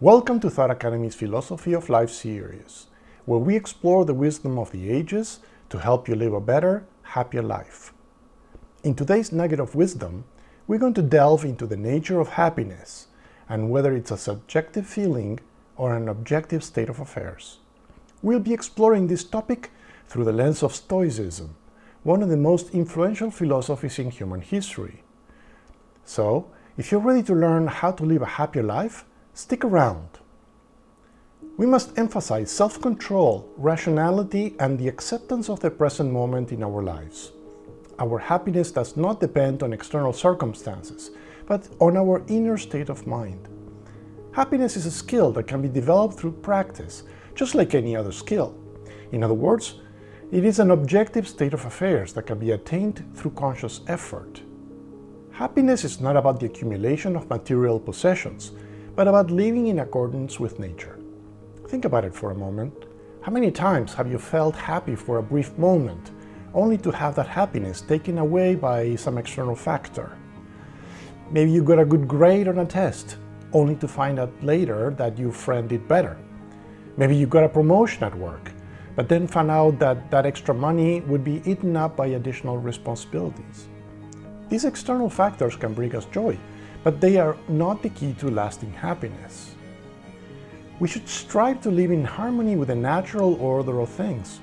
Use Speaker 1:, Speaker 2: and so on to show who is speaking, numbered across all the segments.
Speaker 1: Welcome to Thought Academy's Philosophy of Life series, where we explore the wisdom of the ages to help you live a better, happier life. In today's nugget of wisdom, we're going to delve into the nature of happiness and whether it's a subjective feeling or an objective state of affairs. We'll be exploring this topic through the lens of Stoicism, one of the most influential philosophies in human history. So, if you're ready to learn how to live a happier life, stick around. We must emphasize self-control, rationality, and the acceptance of the present moment in our lives. Our happiness does not depend on external circumstances, but on our inner state of mind. Happiness is a skill that can be developed through practice, just like any other skill. In other words, it is an objective state of affairs that can be attained through conscious effort. Happiness is not about the accumulation of material possessions, but about living in accordance with nature. Think about it for a moment. How many times have you felt happy for a brief moment, only to have that happiness taken away by some external factor? Maybe you got a good grade on a test, only to find out later that your friend did better. Maybe you got a promotion at work, but then found out that that extra money would be eaten up by additional responsibilities. These external factors can bring us joy, but they are not the key to lasting happiness. We should strive to live in harmony with the natural order of things.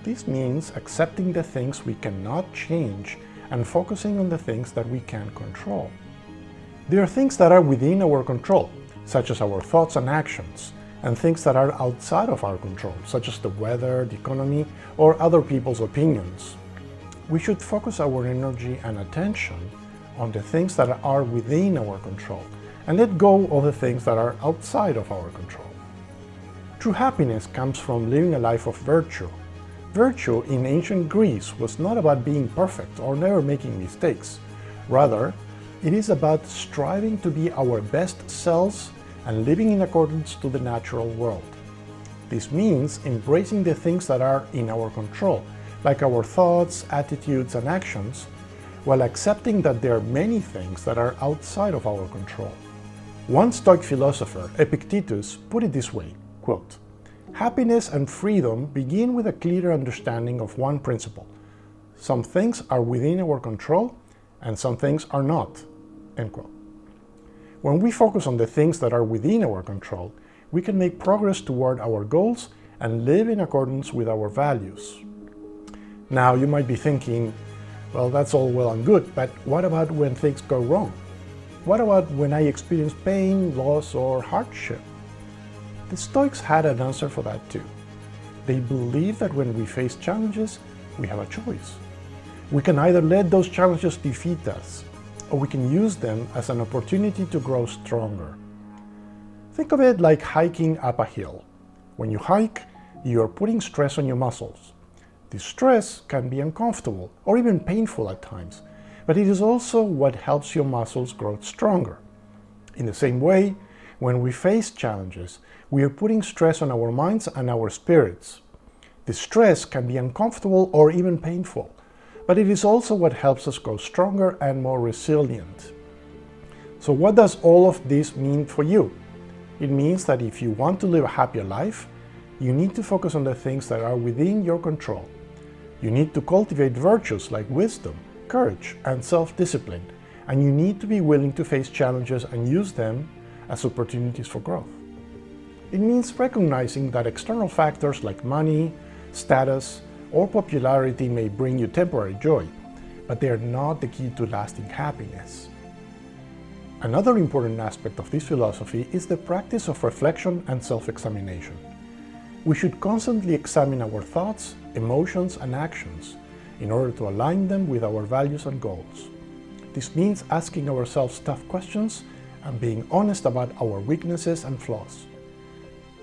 Speaker 1: This means accepting the things we cannot change and focusing on the things that we can control. There are things that are within our control, such as our thoughts and actions, and things that are outside of our control, such as the weather, the economy, or other people's opinions. We should focus our energy and attention on the things that are within our control and let go of the things that are outside of our control. True happiness comes from living a life of virtue. Virtue in ancient Greece was not about being perfect or never making mistakes. Rather, it is about striving to be our best selves and living in accordance to the natural world. This means embracing the things that are in our control, like our thoughts, attitudes, and actions, while accepting that there are many things that are outside of our control. One Stoic philosopher, Epictetus, put it this way, quote, "Happiness and freedom begin with a clear understanding of one principle. Some things are within our control and some things are not." End quote. When we focus on the things that are within our control, we can make progress toward our goals and live in accordance with our values. Now, you might be thinking, well, that's all well and good, but what about when things go wrong? What about when I experience pain, loss, or hardship? The Stoics had an answer for that too. They believe that when we face challenges, we have a choice. We can either let those challenges defeat us, or we can use them as an opportunity to grow stronger. Think of it like hiking up a hill. When you hike, you are putting stress on your muscles. This stress can be uncomfortable or even painful at times, but it is also what helps your muscles grow stronger. In the same way, when we face challenges, we are putting stress on our minds and our spirits. The stress can be uncomfortable or even painful, but it is also what helps us grow stronger and more resilient. So what does all of this mean for you? It means that if you want to live a happier life, you need to focus on the things that are within your control. You need to cultivate virtues like wisdom, courage, and self-discipline, and you need to be willing to face challenges and use them as opportunities for growth. It means recognizing that external factors like money, status, or popularity may bring you temporary joy, but they are not the key to lasting happiness. Another important aspect of this philosophy is the practice of reflection and self-examination. We should constantly examine our thoughts, emotions, and actions in order to align them with our values and goals. This means asking ourselves tough questions and being honest about our weaknesses and flaws.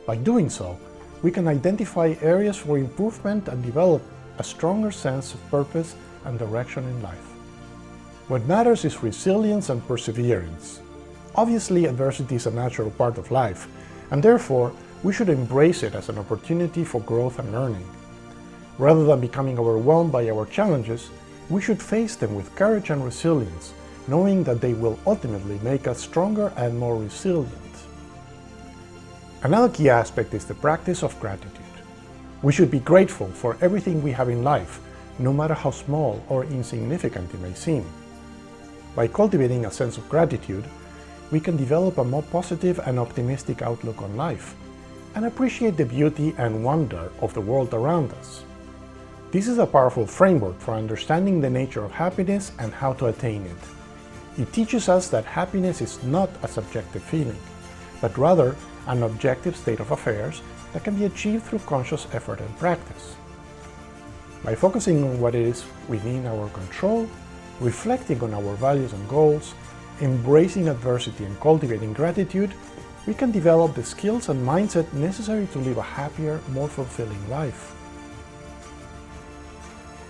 Speaker 1: By doing so, we can identify areas for improvement and develop a stronger sense of purpose and direction in life. What matters is resilience and perseverance. Obviously, adversity is a natural part of life, and therefore, we should embrace it as an opportunity for growth and learning. Rather than becoming overwhelmed by our challenges, we should face them with courage and resilience, knowing that they will ultimately make us stronger and more resilient. Another key aspect is the practice of gratitude. We should be grateful for everything we have in life, no matter how small or insignificant it may seem. By cultivating a sense of gratitude, we can develop a more positive and optimistic outlook on life, and appreciate the beauty and wonder of the world around us. This is a powerful framework for understanding the nature of happiness and how to attain it. It teaches us that happiness is not a subjective feeling, but rather an objective state of affairs that can be achieved through conscious effort and practice. By focusing on what is within our control, reflecting on our values and goals, embracing adversity and cultivating gratitude, we can develop the skills and mindset necessary to live a happier, more fulfilling life.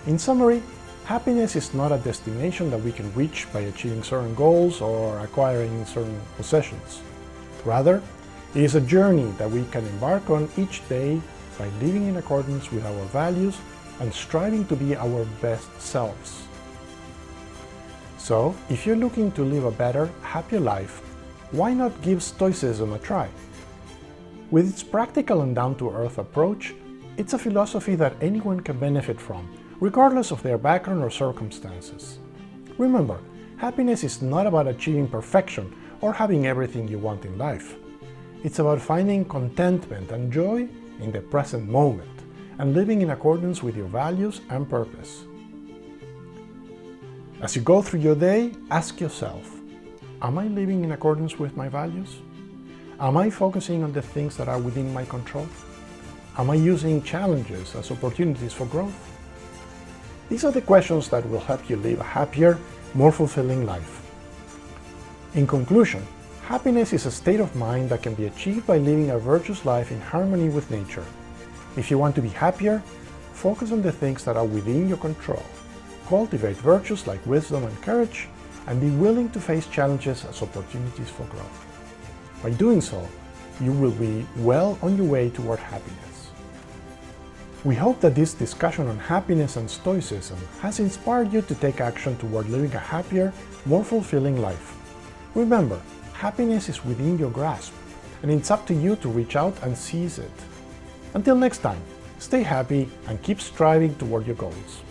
Speaker 1: In summary, happiness is not a destination that we can reach by achieving certain goals or acquiring certain possessions. Rather, it is a journey that we can embark on each day by living in accordance with our values and striving to be our best selves. So, if you're looking to live a better, happier life, why not give Stoicism a try? With its practical and down-to-earth approach, it's a philosophy that anyone can benefit from, regardless of their background or circumstances. Remember, happiness is not about achieving perfection or having everything you want in life. It's about finding contentment and joy in the present moment and living in accordance with your values and purpose. As you go through your day, ask yourself, am I living in accordance with my values? Am I focusing on the things that are within my control? Am I using challenges as opportunities for growth? These are the questions that will help you live a happier, more fulfilling life. In conclusion, happiness is a state of mind that can be achieved by living a virtuous life in harmony with nature. If you want to be happier, focus on the things that are within your control. Cultivate virtues like wisdom and courage, and be willing to face challenges as opportunities for growth. By doing so, you will be well on your way toward happiness. We hope that this discussion on happiness and Stoicism has inspired you to take action toward living a happier, more fulfilling life. Remember, happiness is within your grasp, and it's up to you to reach out and seize it. Until next time, stay happy and keep striving toward your goals.